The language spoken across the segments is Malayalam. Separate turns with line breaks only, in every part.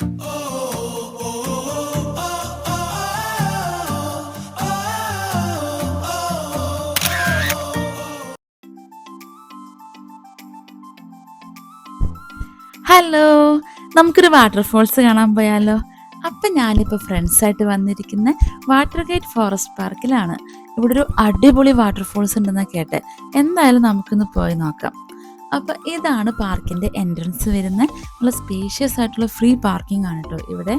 ഹലോ, നമുക്കൊരു വാട്ടർഫോൾസ് കാണാൻ പോയാലോ? അപ്പം ഞാനിപ്പോൾ ഫ്രണ്ട്സായിട്ട് വന്നിരിക്കുന്ന വാട്ടർ ഗേറ്റ് ഫോറസ്റ്റ് പാർക്കിലാണ്. ഇവിടെ ഒരു അടിപൊളി വാട്ടർഫോൾസ് ഉണ്ടെന്നാണ് കേട്ടെ. എന്തായാലും നമുക്കൊന്ന് പോയി നോക്കാം. അപ്പം ഇതാണ് പാർക്കിൻ്റെ എൻട്രൻസ് വരുന്ന നല്ല സ്പേഷ്യസ് ആയിട്ടുള്ള ഫ്രീ പാർക്കിംഗ് ആണ് കേട്ടോ ഇവിടെ.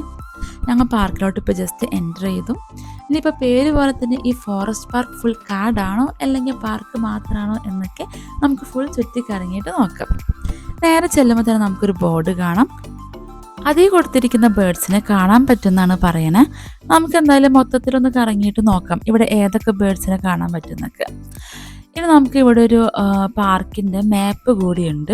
ഞങ്ങൾ പാർക്കിലോട്ട് ഇപ്പോൾ ജസ്റ്റ് എൻ്റർ ചെയ്തു. ഇനിയിപ്പോൾ പേര് പോലെ തന്നെ ഈ ഫോറസ്റ്റ് പാർക്ക് ഫുൾ കാടാണോ അല്ലെങ്കിൽ പാർക്ക് മാത്രമാണോ എന്നൊക്കെ നമുക്ക് ഫുൾ ചുറ്റിക്കറങ്ങിയിട്ട് നോക്കാം. നേരെ ചെല്ലുമ്പോൾ തന്നെ നമുക്കൊരു ബോർഡ് കാണാം. അതിൽ കൊടുത്തിരിക്കുന്ന ബേർഡ്സിനെ കാണാൻ പറ്റുമെന്നാണ് പറയണേ. നമുക്ക് എന്തായാലും മൊത്തത്തിലൊന്ന് കറങ്ങിയിട്ട് നോക്കാം ഇവിടെ ഏതൊക്കെ ബേർഡ്സിനെ കാണാൻ പറ്റുന്നൊക്കെ. ഇനി നമുക്ക് ഇവിടെ ഒരു പാർക്കിൻ്റെ മാപ്പ് കൂടിയുണ്ട്.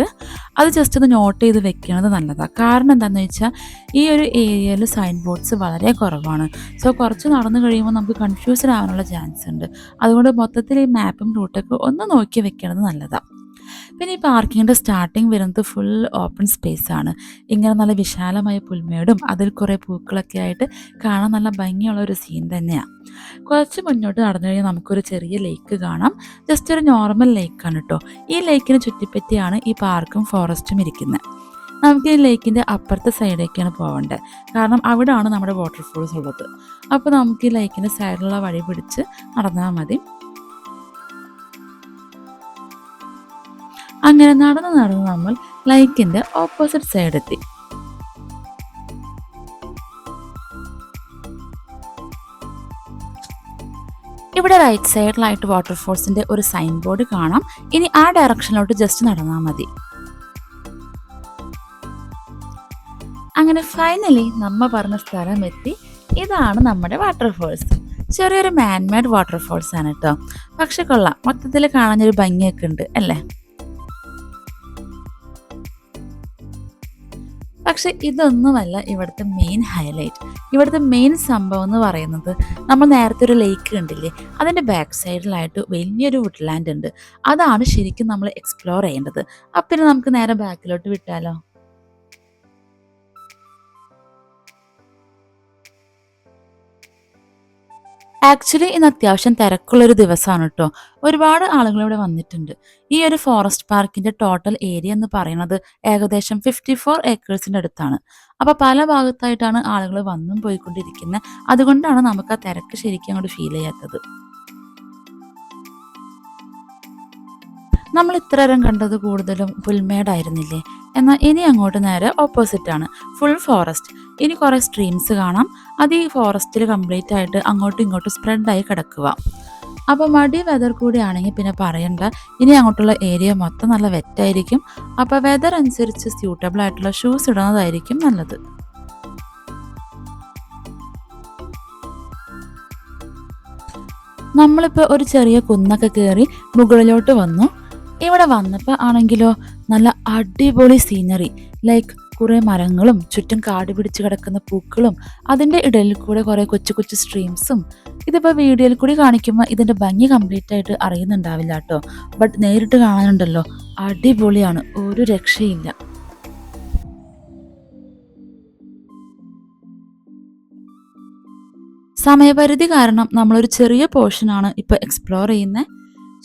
അത് ജസ്റ്റ് ഒന്ന് നോട്ട് ചെയ്ത് വെക്കുന്നത് നല്ലതാണ്. കാരണം എന്താണെന്ന് വെച്ചാൽ ഈ ഒരു ഏരിയയിൽ സൈൻ ബോർഡ്സ് വളരെ കുറവാണ്. സോ കുറച്ച് നടന്നു കഴിയുമ്പോൾ നമുക്ക് കൺഫ്യൂസ്ഡ് ആവാനുള്ള ചാൻസ് ഉണ്ട്. അതുകൊണ്ട് മൊത്തത്തിൽ ഈ മാപ്പും റൂട്ടൊക്കെ ഒന്ന് നോക്കി വെക്കുന്നത് നല്ലതാണ്. പിന്നെ ഈ പാർക്കിങ്ങിൻ്റെ സ്റ്റാർട്ടിങ് വരുന്നത് ഫുൾ ഓപ്പൺ സ്പേസ് ആണ്. ഇങ്ങനെ നല്ല വിശാലമായ പുൽമേടും അതിൽ കുറേ പൂക്കളൊക്കെ ആയിട്ട് കാണാൻ നല്ല ഭംഗിയുള്ള ഒരു സീൻ തന്നെയാണ്. കുറച്ച് മുന്നോട്ട് നടന്നു കഴിഞ്ഞാൽ നമുക്കൊരു ചെറിയ ലേക്ക് കാണാം. ജസ്റ്റ് ഒരു നോർമൽ ലേക്കാണ് കേട്ടോ. ഈ ലേക്കിന് ചുറ്റിപ്പറ്റിയാണ് ഈ പാർക്കും ഫോറസ്റ്റും ഇരിക്കുന്നത്. നമുക്ക് ഈ ലേക്കിൻ്റെ അപ്പുറത്തെ സൈഡേക്കാണ് പോകേണ്ടത്. കാരണം അവിടെയാണ് നമ്മുടെ വാട്ടർഫോൾസ് ഉള്ളത്. അപ്പോൾ നമുക്ക് ഈ ലേക്കിൻ്റെ സൈഡിലുള്ള വഴി പിടിച്ച് നടന്നാൽ മതി. അങ്ങനെ നടന്ന് നമ്മൾ ലൈക്കിൻ്റെ ഓപ്പോസിറ്റ് സൈഡ് എത്തി. ഇവിടെ റൈറ്റ് സൈഡിലായിട്ട് വാട്ടർഫോൾസിൻ്റെ ഒരു സൈൻ ബോർഡ് കാണാം. ഇനി ആ ഡയറക്ഷനിലോട്ട് ജസ്റ്റ് നടന്നാൽ മതി. അങ്ങനെ ഫൈനലി നമ്മ പറഞ്ഞ സ്ഥലം എത്തി. ഇതാണ് നമ്മുടെ വാട്ടർഫോൾസ്. ചെറിയൊരു മാൻമെയ്ഡ് വാട്ടർഫോൾസ് ആണ് കേട്ടോ. പക്ഷെ കൊള്ളാം, മൊത്തത്തിൽ കാണാനൊരു ഭംഗിയൊക്കെ ഉണ്ട് അല്ലേ? പക്ഷെ ഇതൊന്നുമല്ല ഇവിടുത്തെ മെയിൻ ഹൈലൈറ്റ്. ഇവിടുത്തെ മെയിൻ സംഭവം എന്ന് പറയുന്നത്, നമ്മൾ നേരത്തെ ഒരു ലേക്ക് കണ്ടില്ലേ, അതിൻ്റെ ബാക്ക് സൈഡിലായിട്ട് വലിയൊരു വുഡ്ലാൻഡ് ഉണ്ട്. അതാണ് ശരിക്കും നമ്മൾ എക്സ്പ്ലോർ ചെയ്യേണ്ടത്. അപ്പം പിന്നെ നമുക്ക് നേരെ ബാക്കിലോട്ട് വിട്ടാലോ? ആക്ച്വലി ഇന്ന് അത്യാവശ്യം തിരക്കുള്ളൊരു ദിവസമാണ് കേട്ടോ. ഒരുപാട് ആളുകൾ ഇവിടെ വന്നിട്ടുണ്ട്. ഈ ഒരു ഫോറസ്റ്റ് പാർക്കിന്റെ ടോട്ടൽ ഏരിയ എന്ന് പറയുന്നത് ഏകദേശം 54 ഏക്കേഴ്സിൻ്റെ അടുത്താണ്. അപ്പോൾ പല ഭാഗത്തായിട്ടാണ് ആളുകൾ വന്നും പോയിക്കൊണ്ടിരിക്കുന്നത്. അതുകൊണ്ടാണ് നമുക്ക് ആ തിരക്ക് ശരിക്കും അങ്ങോട്ട് ഫീൽ ചെയ്യാത്തത്. നമ്മൾ ഇത്രയേരം കണ്ടത് കൂടുതലും പുൽമേടായിരുന്നില്ലേ? എന്നാൽ ഇനി അങ്ങോട്ട് നേരെ ഓപ്പോസിറ്റ് ആണ്, ഫുൾ ഫോറസ്റ്റ്. ഇനി കുറേ സ്ട്രീംസ് കാണാം. അത് ഈ ഫോറസ്റ്റിൽ കംപ്ലീറ്റ് ആയിട്ട് അങ്ങോട്ടും ഇങ്ങോട്ടും സ്പ്രെഡായി കിടക്കുക. അപ്പോൾ മടി വെതർ കൂടി ആണെങ്കിൽ പിന്നെ പറയണ്ട, ഇനി അങ്ങോട്ടുള്ള ഏരിയ മൊത്തം നല്ല വെറ്റായിരിക്കും. അപ്പോൾ വെതർ അനുസരിച്ച് സ്യൂട്ടബിൾ ആയിട്ടുള്ള ഷൂസ് ഇടുന്നതായിരിക്കും നല്ലത്. നമ്മളിപ്പോൾ ഒരു ചെറിയ കുന്നൊക്കെ കയറി മുകളിലോട്ട് വന്നു. ഇവിടെ വന്നപ്പോൾ ആണെങ്കിലോ നല്ല അടിപൊളി സീനറി. ലൈക്ക് കുറേ മരങ്ങളും ചുറ്റും കാട് പിടിച്ച് കിടക്കുന്ന പൂക്കളും അതിൻ്റെ ഇടയിൽ കൂടെ കുറേ കൊച്ചു കൊച്ചു സ്ട്രീംസും. ഇതിപ്പോൾ വീഡിയോയിൽ കൂടി കാണിക്കുമ്പോൾ ഇതിൻ്റെ ഭംഗി കംപ്ലീറ്റ് ആയിട്ട് അറിയുന്നുണ്ടാവില്ല കേട്ടോ. ബട്ട് നേരിട്ട് കാണാനുണ്ടല്ലോ, അടിപൊളിയാണ്, ഒരു രക്ഷയില്ല. സമയപരിധി കാരണം നമ്മളൊരു ചെറിയ പോർഷനാണ് ഇപ്പോൾ എക്സ്പ്ലോർ ചെയ്യുന്നത്.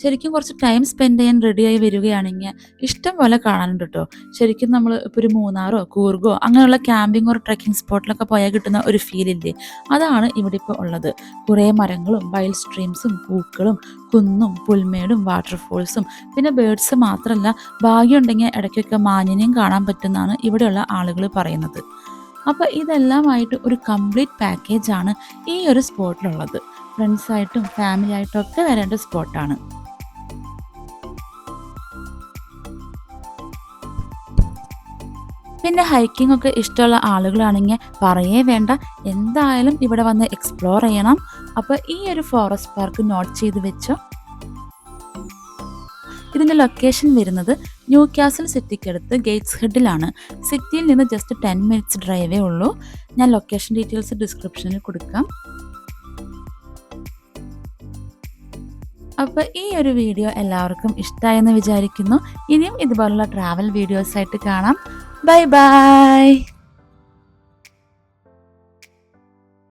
ശരിക്കും കുറച്ച് ടൈം സ്പെൻഡ് ചെയ്യാൻ റെഡിയായി വരികയാണെങ്കിൽ ഇഷ്ടം പോലെ കാണാനുണ്ട് കേട്ടോ. ശരിക്കും നമ്മൾ ഇപ്പോൾ ഒരു മൂന്നാറോ കൂർഗോ അങ്ങനെയുള്ള ക്യാമ്പിംഗ് ഒരു ട്രെക്കിംഗ് സ്പോട്ടിലൊക്കെ പോയാൽ കിട്ടുന്ന ഒരു ഫീലില്ലേ, അതാണ് ഇവിടെ ഇപ്പോൾ ഉള്ളത്. കുറേ മരങ്ങളും വൈൽഡ് സ്ട്രീംസും പൂക്കളും കുന്നും പുൽമേടും വാട്ടർഫോൾസും പിന്നെ ബേർഡ്സ് മാത്രമല്ല, ഭാഗ്യമുണ്ടെങ്കിൽ ഇടയ്ക്കൊക്കെ മാനിനെയും കാണാൻ പറ്റുന്നതാണ് ഇവിടെയുള്ള ആളുകൾ പറയുന്നത്. അപ്പോൾ ഇതെല്ലാമായിട്ട് ഒരു കംപ്ലീറ്റ് പാക്കേജാണ് ഈ ഒരു സ്പോട്ടിലുള്ളത്. ഫ്രണ്ട്സായിട്ടും ഫാമിലി ആയിട്ടും ഒക്കെ വരേണ്ട സ്പോട്ടാണ്. പിന്നെ ഹൈക്കിംഗ് ഒക്കെ ഇഷ്ടമുള്ള ആളുകളാണെങ്കിൽ പറയേ വേണ്ട, എന്തായാലും ഇവിടെ വന്ന് എക്സ്പ്ലോർ ചെയ്യണം. അപ്പോൾ ഈ ഒരു ഫോറസ്റ്റ് പാർക്ക് നോട്ട് ചെയ്ത് വെച്ചോ. ഇതിൻ്റെ ലൊക്കേഷൻ വരുന്നത് ന്യൂ കാസിൽ സിറ്റിക്കടുത്ത് ഗേറ്റ്സ് ഹെഡിലാണ്. സിറ്റിയിൽ നിന്ന് ജസ്റ്റ് 10 മിനിറ്റ്സ് ഡ്രൈവേ ഉള്ളൂ. ഞാൻ ലൊക്കേഷൻ ഡീറ്റെയിൽസ് ഡിസ്ക്രിപ്ഷനിൽ കൊടുക്കാം. അപ്പോൾ ഈ ഒരു വീഡിയോ എല്ലാവർക്കും ഇഷ്ടമായെന്ന് വിചാരിക്കുന്നു. ഇനിയും ഇതുപോലുള്ള ട്രാവൽ വീഡിയോസായിട്ട് കാണാം. Bye bye.